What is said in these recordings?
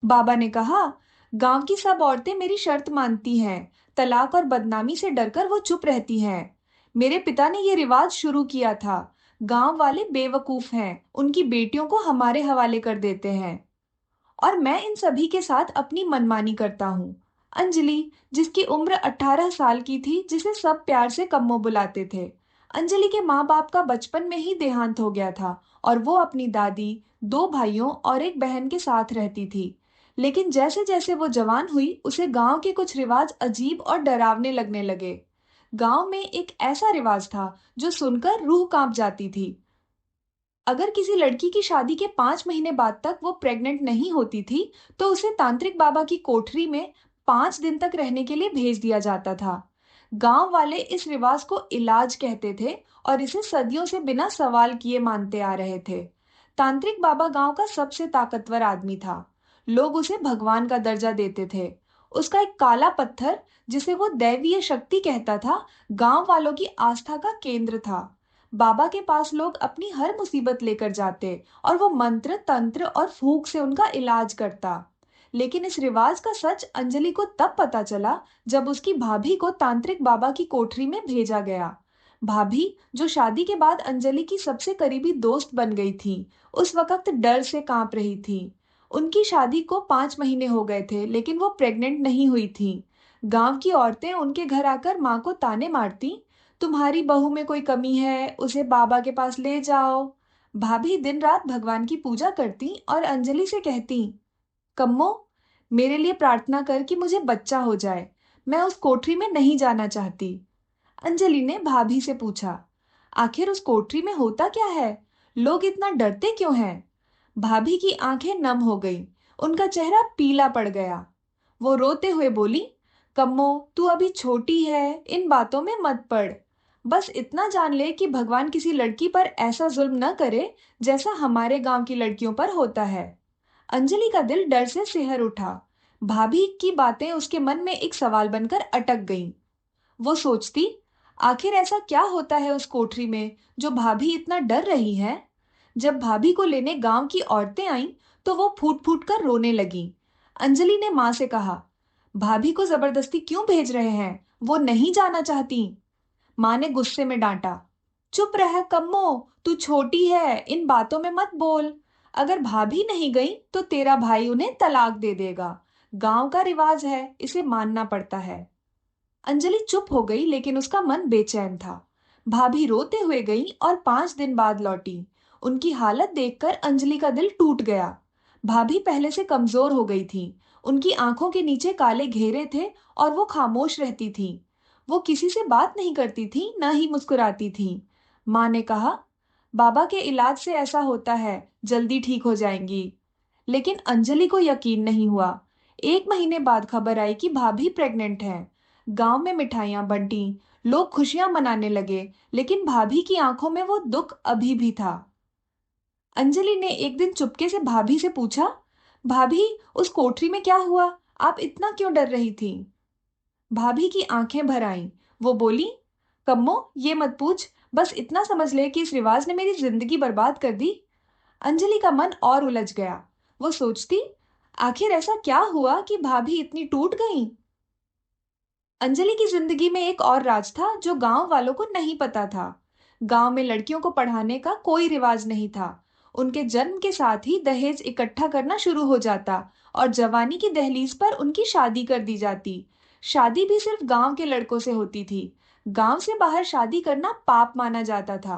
बाबा ने कहा, गांव की सब औरतें मेरी शर्त मानती हैं। तलाक और बदनामी से डरकर वो चुप रहती हैं। मेरे पिता ने ये रिवाज शुरू किया था। गांव वाले बेवकूफ हैं, उनकी बेटियों को हमारे हवाले कर देते हैं और मैं इन सभी के साथ अपनी मनमानी करता हूँ। अंजलि, जिसकी उम्र 18 साल की थी, जिसे सब प्यार से कम्मो बुलाते थे। अंजलि के माँ बाप का बचपन में ही देहांत हो गया था और वो अपनी दादी, दो भाइयों और एक बहन के साथ रहती थी। लेकिन जैसे जैसे वो जवान हुई, उसे गांव के कुछ रिवाज अजीब और डरावने लगने लगे। गांव में एक ऐसा रिवाज था जो सुनकर रूह कांप जाती थी। अगर किसी लड़की की शादी के 5 महीने बाद तक वो प्रेग्नेंट नहीं होती थी, तो उसे तांत्रिक बाबा की कोठरी में 5 दिन तक रहने के लिए भेज दिया जाता था। गांव वाले इस रिवाज को इलाज कहते थे और इसे सदियों से बिना सवाल किए मानते आ रहे थे। तांत्रिक बाबा गांव का सबसे ताकतवर आदमी था। लोग उसे भगवान का दर्जा देते थे। उसका एक काला पत्थर, जिसे वो दैवीय शक्ति कहता था, गांव वालों की आस्था का केंद्र था। बाबा के पास लोग अपनी हर मुसीबत लेकर जाते और वो मंत्र, तंत्र और फूंक से उनका इलाज करता। लेकिन इस रिवाज का सच अंजलि को तब पता चला जब उसकी भाभी को तांत्रिक बाबा की कोठरी में भेजा गया। भाभी, जो शादी के बाद अंजलि की सबसे करीबी दोस्त बन गई थी, उस वक्त डर से कांप रही थी। उनकी शादी को 5 महीने हो गए थे, लेकिन वो प्रेग्नेंट नहीं हुई थी। गांव की औरतें उनके घर आकर माँ को ताने मारती, तुम्हारी बहू में कोई कमी है, उसे बाबा के पास ले जाओ। भाभी दिन रात भगवान की पूजा करती और अंजलि से कहती, कम्मो, मेरे लिए प्रार्थना कर कि मुझे बच्चा हो जाए। मैं उस कोठरी में नहीं जाना चाहती। अंजलि ने भाभी से पूछा, आखिर उस कोठरी में होता क्या है? लोग इतना डरते क्यों हैं? भाभी की आंखें नम हो गईं। उनका चेहरा पीला पड़ गया। वो रोते हुए बोली, कम्मो, तू अभी छोटी है, इन बातों में मत पड़। बस इतना जान ले कि भगवान किसी लड़की पर ऐसा जुल्म न करे जैसा हमारे गांव की लड़कियों पर होता है। अंजलि का दिल डर से सिहर उठा। भाभी की बातें उसके मन में एक सवाल बनकर अटक गईं। वो सोचती, आखिर ऐसा क्या होता है उस कोठरी में जो भाभी इतना डर रही है? जब भाभी को लेने गांव की औरतें आईं, तो वो फूट फूट कर रोने लगी। अंजलि ने मां से कहा, भाभी को जबरदस्ती क्यों भेज रहे हैं? वो नहीं जाना चाहती। मां ने गुस्से में डांटा, चुप रह कम्मो, तू छोटी है, इन बातों में मत बोल। अगर भाभी नहीं गई तो तेरा भाई उन्हें तलाक दे देगा। गांव का रिवाज है, इसे मानना पड़ता है। अंजलि चुप हो गई, लेकिन उसका मन बेचैन था। भाभी रोते हुए गई और 5 दिन बाद लौटी। उनकी हालत देखकर अंजलि का दिल टूट गया। भाभी पहले से कमजोर हो गई थी। उनकी आंखों के नीचे काले घेरे थे और वो खामोश रहती थी। वो किसी से बात नहीं करती थी, न ही मुस्कुराती थी। माँ ने कहा, बाबा के इलाज से ऐसा होता है, जल्दी ठीक हो जाएंगी। लेकिन अंजलि को यकीन नहीं हुआ। 1 महीने बाद खबर आई कि भाभी प्रेग्नेंट है। गांव में मिठाइयां बंटी, लोग खुशियां मनाने लगे, लेकिन भाभी की आंखों में वो दुख अभी भी था। अंजलि ने एक दिन चुपके से भाभी से पूछा, भाभी, उस कोठरी में क्या हुआ? आप इतना क्यों डर रही थी? भाभी की आंखें भर आईं। वो बोली, कम्मो, ये मत पूछ, बस इतना समझ ले कि इस रिवाज ने मेरी जिंदगी बर्बाद कर दी। अंजलि का मन और उलझ गया। वो सोचती, आखिर ऐसा क्या हुआ कि भाभी इतनी टूट गई? अंजलि की जिंदगी में एक और राज था जो गांव वालों को नहीं पता था। गांव में लड़कियों को पढ़ाने का कोई रिवाज नहीं था। उनके जन्म के साथ ही दहेज इकट्ठा करना शुरू हो जाता और जवानी की दहलीज पर उनकी शादी कर दी जाती। शादी भी सिर्फ गांव के लड़कों से होती थी। गांव से बाहर शादी करना पाप माना जाता था।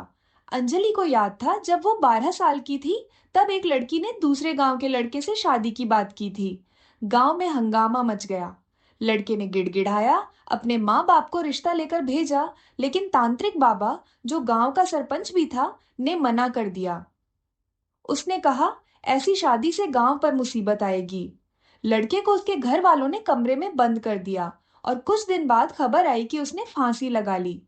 अंजलि को याद था, जब वो 12 साल की थी, तब एक लड़की ने दूसरे गांव के लड़के से शादी की बात की थी। गांव में हंगामा मच गया। लड़के ने गिड़गिड़ाया, अपने माँ बाप को रिश्ता लेकर भेजा, लेकिन तांत्रिक बाबा, जो गांव का सरपंच भी था, ने मना कर दिया। उसने कहा, ऐसी शादी से गांव पर मुसीबत आएगी। लड़के को उसके घर वालों ने कमरे में बंद कर दिया और कुछ दिन बाद खबर आई कि उसने फांसी लगा ली।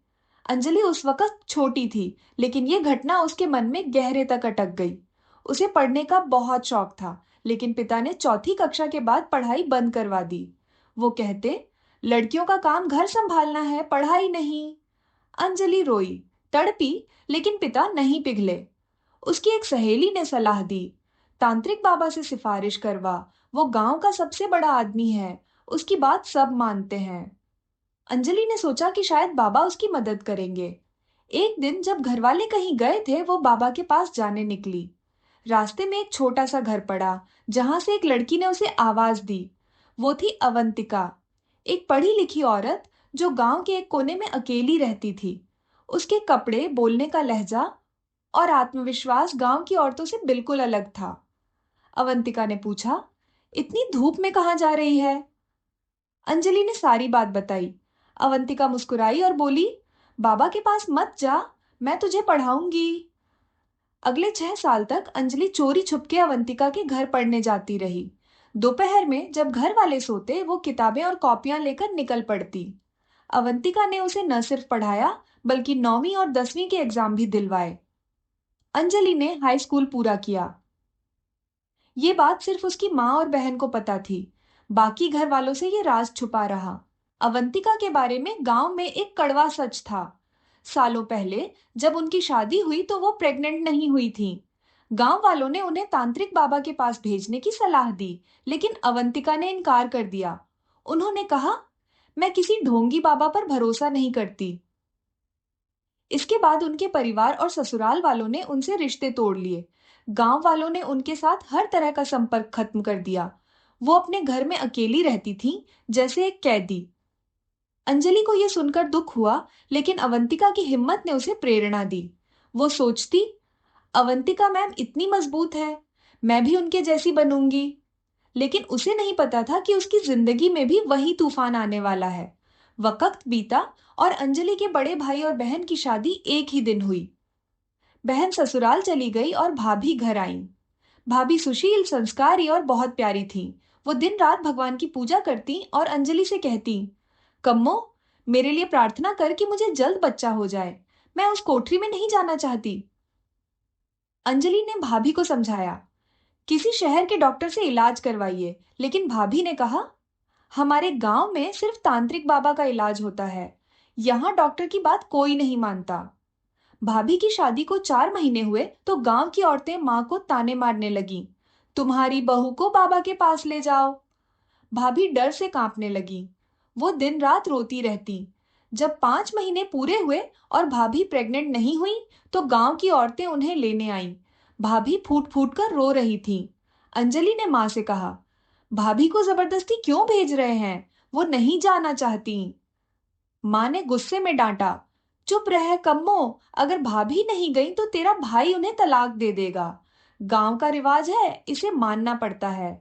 अंजलि उस वक्त छोटी थी, लेकिन ये घटना उसके मन में गहरे तक अटक गई। उसे पढ़ने का बहुत शौक था, लेकिन पिता ने चौथी कक्षा के बाद पढ़ाई बंद करवा दी। वो कहते, लड़कियों का काम घर संभालना है, पढ़ाई नहीं। अंजलि रोई, तड़पी, लेकिन पिता नहीं पिघले। उसकी एक सहेली ने सलाह दी, तांत्रिक बाबा से सिफारिश करवा, वो गांव का सबसे बड़ा आदमी है। उसकी बात सब मानते हैं। अंजलि ने सोचा कि शायद बाबा उसकी मदद करेंगे। एक दिन जब घरवाले कहीं गए थे, वो बाबा के पास जाने निकली। रास्ते में एक छोटा सा घर पड़ा, जहां से एक लड़की ने उसे आवाज दी। वो थी अवंतिका, एक पढ़ी लिखी औरत जो गांव के एक कोने में अकेली रहती थी। उसके कपड़े, बोलने का लहजा और आत्मविश्वास गांव की औरतों से बिल्कुल अलग था। अवंतिका ने पूछा, इतनी धूप में कहाँ जा रही है? अंजलि ने सारी बात बताई। अवंतिका मुस्कुराई और बोली, बाबा के पास मत जा, मैं तुझे पढ़ाऊंगी। अगले 6 साल तक अंजलि चोरी छुपके अवंतिका के घर पढ़ने जाती रही। दोपहर में जब घर वाले सोते, वो किताबें और कॉपियां लेकर निकल पड़ती। अवंतिका ने उसे न सिर्फ पढ़ाया, बल्कि 9वीं और 10वीं के एग्जाम भी दिलवाए। अंजलि ने हाई स्कूल पूरा किया। ये बात सिर्फ उसकी माँ और बहन को पता थी। बाकी घर वालों से ये राज छुपा रहा। अवंतिका के बारे में गांव में एक कड़वा सच था। सालों पहले जब उनकी शादी हुई तो वो प्रेग्नेंट नहीं हुई थी। गांव वालों ने उन्हें तांत्रिक बाबा के पास भेजने की सलाह दी, लेकिन अवंतिका ने इनकार कर दिया। उन्होंने कहा, मैं किसी ढोंगी बाबा पर भरोसा नहीं करती। इसके बाद उनके परिवार और ससुराल वालों ने उनसे रिश्ते तोड़ लिए। गांव वालों ने उनके साथ हर तरह का संपर्क खत्म कर दिया। वो अपने घर में अकेली रहती थी, जैसे एक कैदी। अंजलि को यह सुनकर दुख हुआ, लेकिन अवंतिका की हिम्मत ने उसे प्रेरणा दी। वो सोचती, अवंतिका मैम इतनी मजबूत है, मैं भी उनके जैसी बनूंगी। लेकिन उसे नहीं पता था कि उसकी जिंदगी में भी वही तूफान आने वाला है। वक्त बीता और अंजलि के बड़े भाई और बहन की शादी एक ही दिन हुई। बहन ससुराल चली गई और भाभी घर आई। भाभी सुशील, संस्कारी और बहुत प्यारी थी। वो दिन रात भगवान की पूजा करती और अंजलि से कहती, कम्मो, मेरे लिए प्रार्थना कर कि मुझे जल्द बच्चा हो जाए। मैं उस कोठरी में नहीं जाना चाहती। अंजलि ने भाभी को समझाया, किसी शहर के डॉक्टर से इलाज करवाइए। लेकिन भाभी ने कहा, हमारे गांव में सिर्फ तांत्रिक बाबा का इलाज होता है। यहाँ डॉक्टर की बात कोई नहीं मानता। भाभी की शादी को 4 महीने हुए तो गांव की औरतें माँ को ताने मारने लगीं। तुम्हारी बहू को बाबा के पास ले जाओ। भाभी डर से कांपने लगी। वो दिन रात रोती रहती। जब 5 महीने पूरे हुए और भाभी प्रेग्नेंट नहीं हुई, तो गांव की औरतें उन्हें लेने आईं। भाभी फूट फूट कर रो रही थी। अंजलि ने माँ से कहा, भाभी को जबरदस्ती क्यों भेज रहे हैं? वो नहीं जाना चाहती। माँ ने गुस्से में डांटा, चुप रह कम्मो, अगर भाभी नहीं गई तो तेरा भाई उन्हें तलाक दे देगा। गांव का रिवाज है, इसे मानना पड़ता है।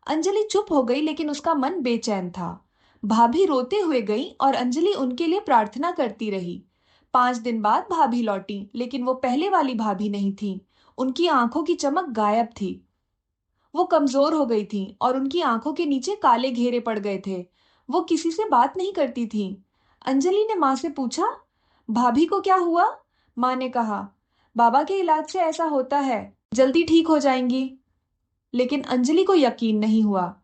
अंजलि चुप हो गई, लेकिन उसका मन बेचैन था। भाभी रोते हुए गई और अंजलि उनके लिए प्रार्थना करती रही। 5 दिन बाद भाभी लौटी, लेकिन वो पहले वाली भाभी नहीं थी। उनकी आंखों की चमक गायब थी। वो कमजोर हो गई थी और उनकी आंखों के नीचे काले घेरे पड़ गए थे। वो किसी से बात नहीं करती थी। अंजलि ने माँ से पूछा, भाभी को क्या हुआ? माँ ने कहा, बाबा के इलाज से ऐसा होता है, जल्दी ठीक हो जाएंगी। लेकिन अंजलि को यकीन नहीं हुआ।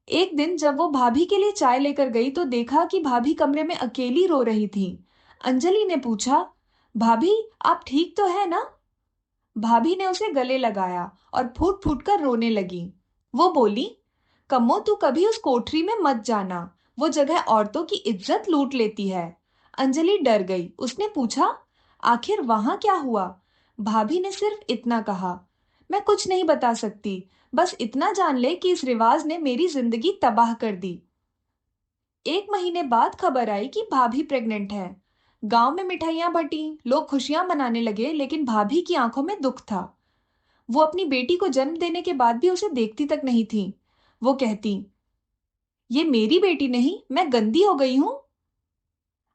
एक दिन जब वो भाभी के लिए चाय लेकर गई तो देखा कि भाभी कमरे में अकेली रो रही थी। अंजलि ने पूछा, भाभी आप ठीक तो है ना? भाभी ने उसे गले लगाया और फूट फूट कर रोने लगी। वो बोली, कम्मो तू कभी उस कोठरी में मत जाना, वो जगह औरतों की इज्जत लूट लेती है। अंजलि डर गई। उसने पूछा, आखिर वहां क्या हुआ? भाभी ने सिर्फ इतना कहा, मैं कुछ नहीं बता सकती, बस इतना जान ले कि इस रिवाज ने मेरी जिंदगी तबाह कर दी। 1 महीने बाद खबर आई कि भाभी प्रेग्नेंट है। गांव में मिठाइयां बटी, लोग खुशियां मनाने लगे, लेकिन भाभी की आंखों में दुख था। वो अपनी बेटी को जन्म देने के बाद भी उसे देखती तक नहीं थी। वो कहती, ये मेरी बेटी नहीं, मैं गंदी हो गई हूं।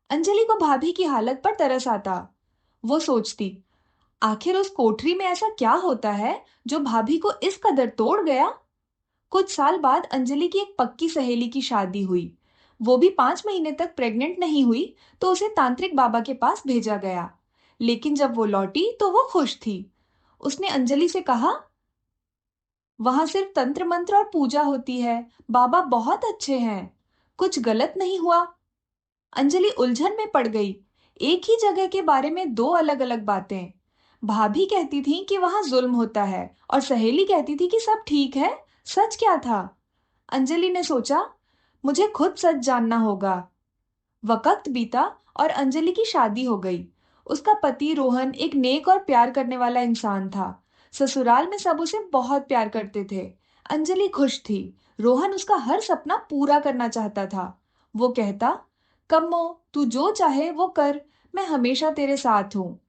अंजलि को भाभी की हालत पर तरस आता। वो सोचती, आखिर उस कोठरी में ऐसा क्या होता है जो भाभी को इस कदर तोड़ गया? कुछ साल बाद अंजलि की एक पक्की सहेली की शादी हुई। वो भी 5 महीने तक प्रेग्नेंट नहीं हुई, तो उसे तांत्रिक बाबा के पास भेजा गया। लेकिन जब वो लौटी तो वो खुश थी। उसने अंजलि से कहा, वहां सिर्फ तंत्र मंत्र और पूजा होती है, बाबा बहुत अच्छे हैं, कुछ गलत नहीं हुआ। अंजलि उलझन में पड़ गई। एक ही जगह के बारे में दो अलग अलग बातें। भाभी कहती थी कि वहां जुल्म होता है और सहेली कहती थी कि सब ठीक है, सच क्या था? अंजलि ने सोचा, मुझे खुद सच जानना होगा। वक्त बीता और अंजलि की शादी हो गई। उसका पति रोहन एक नेक और प्यार करने वाला इंसान था। ससुराल में सब उसे बहुत प्यार करते थे। अंजलि खुश थी। रोहन उसका हर सपना पूरा करना चाहता था। वो कहता, कम्मो, तू जो चाहे वो कर, मैं हमेशा तेरे साथ हूँ।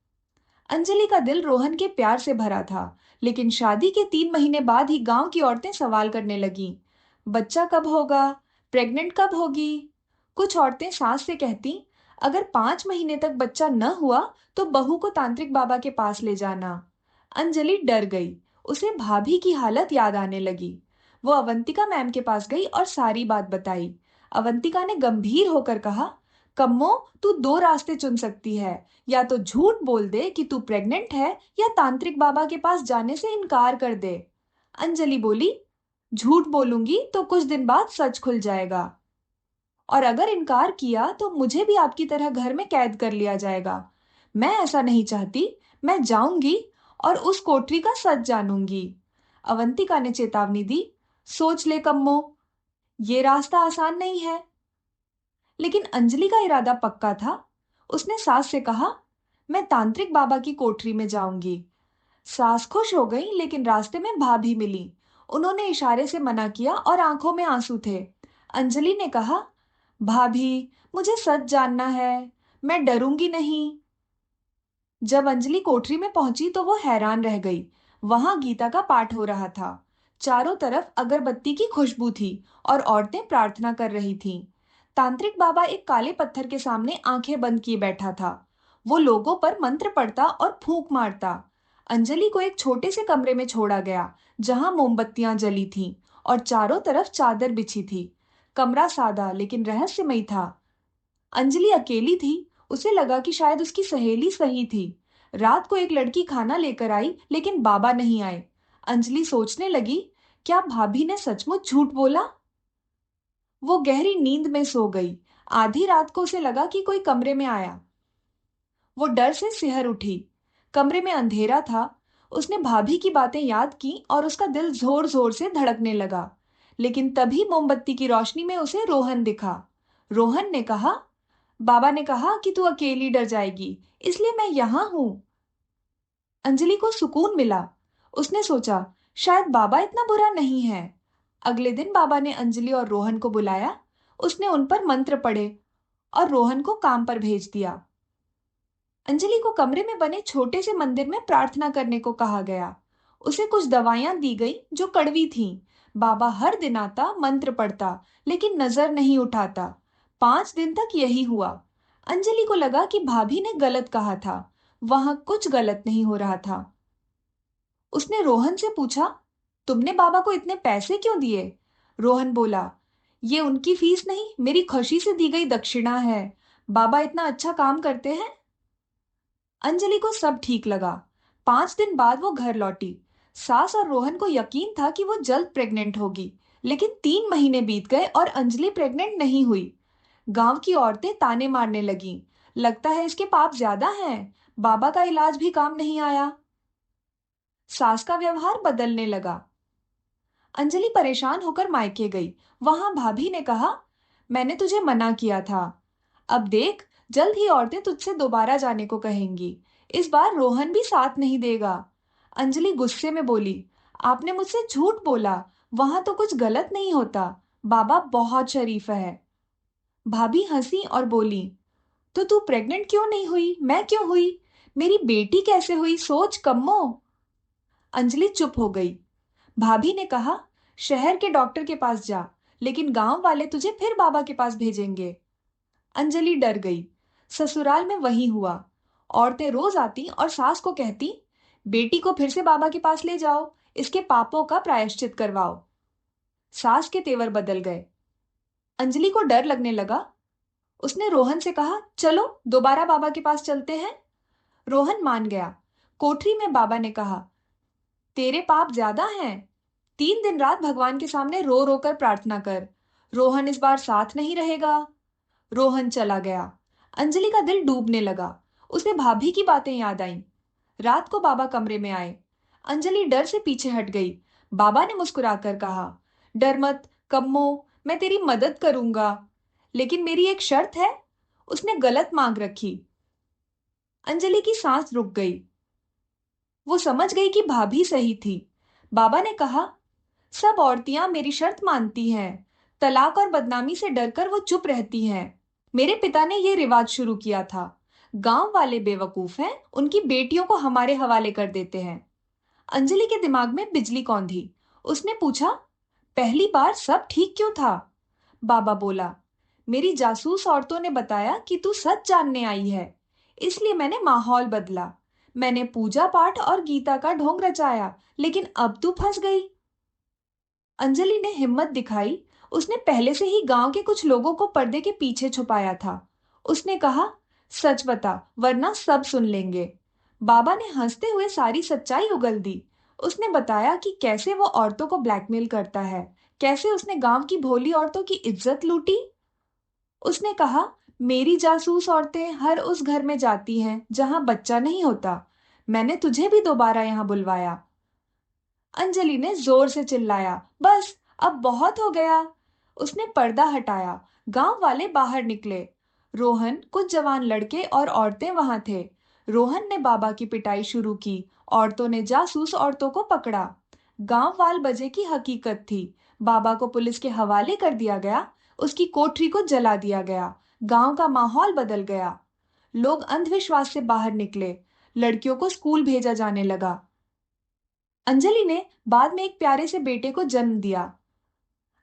अंजलि का दिल रोहन के प्यार से भरा था। लेकिन शादी के 3 महीने बाद ही गांव की औरतें सवाल करने लगीं। बच्चा कब होगा? प्रेग्नेंट कब होगी? कुछ औरतें सास से कहती, अगर 5 महीने तक बच्चा न हुआ तो बहू को तांत्रिक बाबा के पास ले जाना। अंजलि डर गई। उसे भाभी की हालत याद आने लगी। वो अवंतिका मैम के पास गई और सारी बात बताई। अवंतिका ने गंभीर होकर कहा, कम्मो, तू दो रास्ते चुन सकती है। या तो झूठ बोल दे कि तू प्रेग्नेंट है, या तांत्रिक बाबा के पास जाने से इनकार कर दे। अंजलि बोली, झूठ बोलूंगी तो कुछ दिन बाद सच खुल जाएगा, और अगर इनकार किया तो मुझे भी आपकी तरह घर में कैद कर लिया जाएगा। मैं ऐसा नहीं चाहती। मैं जाऊंगी और उस कोठरी का सच जानूंगी। अवंतिका ने चेतावनी दी, सोच ले कम्मो, ये रास्ता आसान नहीं है। लेकिन अंजलि का इरादा पक्का था। उसने सास से कहा, मैं तांत्रिक बाबा की कोठरी में जाऊंगी। सास खुश हो गई, लेकिन रास्ते में भाभी मिली। उन्होंने इशारे से मना किया और आंखों में आंसू थे। अंजलि ने कहा, भाभी, मुझे सच जानना है। मैं डरूंगी नहीं। जब अंजलि कोठरी में पहुंची तो वो हैरान रह गई। वहां गीता का पाठ हो रहा था। चारों तरफ अगरबत्ती की खुशबू थी और औरतें प्रार्थना कर रही थीं। तांत्रिक बाबा एक काले पत्थर के सामने आंखें बंद किए बैठा था। वो लोगों पर मंत्र पढ़ता और फूंक मारता। अंजलि को एक छोटे से कमरे में छोड़ा गया, जहां मोमबत्तियां जली थीं और चारों तरफ चादर बिछी थी। कमरा सादा लेकिन रहस्यमयी था। अंजलि अकेली थी। उसे लगा कि शायद उसकी सहेली सही थी। रात को एक लड़की खाना लेकर आई, लेकिन बाबा नहीं आए। अंजलि सोचने लगी, क्या भाभी ने सचमुच झूठ बोला? वो गहरी नींद में सो गई। आधी रात को उसे लगा कि कोई कमरे में आया। वो डर से सिहर उठी। कमरे में अंधेरा था। उसने भाभी की बातें याद की और उसका दिल जोर जोर से धड़कने लगा। लेकिन तभी मोमबत्ती की रोशनी में उसे रोहन दिखा। रोहन ने कहा, बाबा ने कहा कि तू अकेली डर जाएगी, इसलिए मैं यहां हूं। अंजलि को सुकून मिला। उसने सोचा, शायद बाबा इतना बुरा नहीं है। अगले दिन बाबा ने अंजलि और रोहन को बुलाया। उसने उन पर मंत्र पढ़े और रोहन को काम पर भेज दिया। अंजलि को कमरे में बने छोटे से मंदिर में प्रार्थना करने को कहा गया। उसे कुछ दवाइयां दी गई जो कड़वी थीं। बाबा हर दिन आता, मंत्र पढ़ता, लेकिन नजर नहीं उठाता। 5 दिन तक यही हुआ। अंजलि को लगा कि भाभी ने गलत कहा था। वहां कुछ गलत नहीं हो रहा था। उसने रोहन से पूछा, तुमने बाबा को इतने पैसे क्यों दिए? रोहन बोला, ये उनकी फीस नहीं, मेरी खुशी से दी गई दक्षिणा है। बाबा इतना अच्छा काम करते हैं। अंजलि को सब ठीक लगा। 5 दिन बाद वो घर लौटी। सास और रोहन को यकीन था कि वो जल्द प्रेग्नेंट होगी। लेकिन 3 महीने बीत गए और अंजलि प्रेग्नेंट नहीं हुई। गांव की औरतें ताने मारने लगीं। लगता है इसके पाप ज्यादा हैं। बाबा का इलाज भी काम नहीं आया। सास का व्यवहार बदलने लगा। अंजलि परेशान होकर मायके गई। वहां भाभी ने कहा, मैंने तुझे मना किया था। अब देख, जल्द ही औरतें तुझसे दोबारा जाने को कहेंगी। इस बार रोहन भी साथ नहीं देगा। अंजलि गुस्से में बोली, आपने मुझसे झूठ बोला। वहां तो कुछ गलत नहीं होता। बाबा बहुत शरीफ है। भाभी हंसी और बोली, तो तू प्रेग्नेंट क्यों नहीं हुई? मैं क्यों हुई? मेरी बेटी कैसे हुई? सोच कम्मो। अंजलि चुप हो गई। भाभी ने कहा, शहर के डॉक्टर के पास जा, लेकिन गांव वाले तुझे फिर बाबा के पास भेजेंगे। अंजलि डर गई। ससुराल में वही हुआ। औरतें रोज आती और सास को कहती, बेटी को फिर से बाबा के पास ले जाओ, इसके पापों का प्रायश्चित करवाओ। सास के तेवर बदल गए। अंजलि को डर लगने लगा। उसने रोहन से कहा, चलो दोबारा बाबा के पास चलते हैं। रोहन मान गया। कोठरी में बाबा ने कहा, तेरे पाप ज्यादा हैं। 3 दिन रात भगवान के सामने रो रो कर प्रार्थना कर। रोहन इस बार साथ नहीं रहेगा। रोहन चला गया। अंजलि का दिल डूबने लगा। उसे भाभी की बातें याद आईं। रात को बाबा कमरे में आए। अंजलि डर से पीछे हट गई। बाबा ने मुस्कुराकर कहा, डर मत कम्मो, मैं तेरी मदद करूंगा। लेकिन मेरी एक शर्त है। उसने गलत मांग रखी। अंजलि की सांस रुक गई। वो समझ गई कि भाभी सही थी। बाबा ने कहा, सब औरतियां मेरी शर्त मानती हैं। तलाक और बदनामी से डरकर वो चुप रहती हैं। मेरे पिता ने ये रिवाज शुरू किया था। गांव वाले बेवकूफ हैं, उनकी बेटियों को हमारे हवाले कर देते हैं। अंजलि के दिमाग में बिजली कौंधी। उसने पूछा, पहली बार सब ठीक क्यों था? बाबा बोला, मेरी जासूस औरतों ने बताया कि तू सच जानने आई है। इसलिए मैंने माहौल बदला। मैंने पूजा पाठ और गीता का ढोंग रचाया, लेकिन अब तू फंस गई। अंजलि ने हिम्मत दिखाई। उसने पहले से ही गांव के कुछ लोगों को पर्दे के पीछे छुपाया था। उसने कहा, सच बता वरना सब सुन लेंगे। बाबा ने हंसते हुए सारी सच्चाई उगल दी। उसने बताया कि कैसे वो औरतों को ब्लैकमेल करता है, कैसे उसने गांव की भोली औरतों की इज्जत लूटी। उसने कहा, मेरी जासूस औरतें हर उस घर में जाती हैं जहां बच्चा नहीं होता। मैंने तुझे भी दोबारा यहां बुलवाया। अंजलि ने जोर से चिल्लाया, बस अब बहुत हो गया। उसने पर्दा हटाया। गांव वाले बाहर निकले। रोहन, कुछ जवान लड़के और औरतें वहां थे। रोहन ने बाबा की पिटाई शुरू की। औरतों ने जासूस औरतों को पकड़ा। गांव वाल बजे की हकीकत थी। बाबा को पुलिस के हवाले कर दिया गया। उसकी कोठरी को जला दिया गया। गांव का माहौल बदल गया। लोग अंधविश्वास से बाहर निकले। लड़कियों को स्कूल भेजा जाने लगा। अंजलि ने बाद में एक प्यारे से बेटे को जन्म दिया।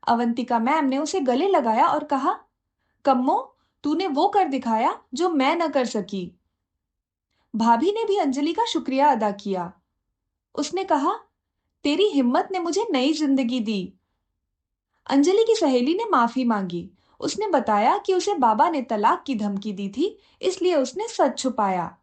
अवंतिका मैम ने उसे गले लगाया और कहा, कम्मो, तूने वो कर दिखाया जो मैं न कर सकी। भाभी ने भी अंजलि का शुक्रिया अदा किया। उसने कहा, तेरी हिम्मत ने मुझे नई जिंदगी दी। अंजलि की सहेली ने माफी मांगी। उसने बताया कि उसे बाबा ने तलाक की धमकी दी थी, इसलिए उसने सच छुपाया।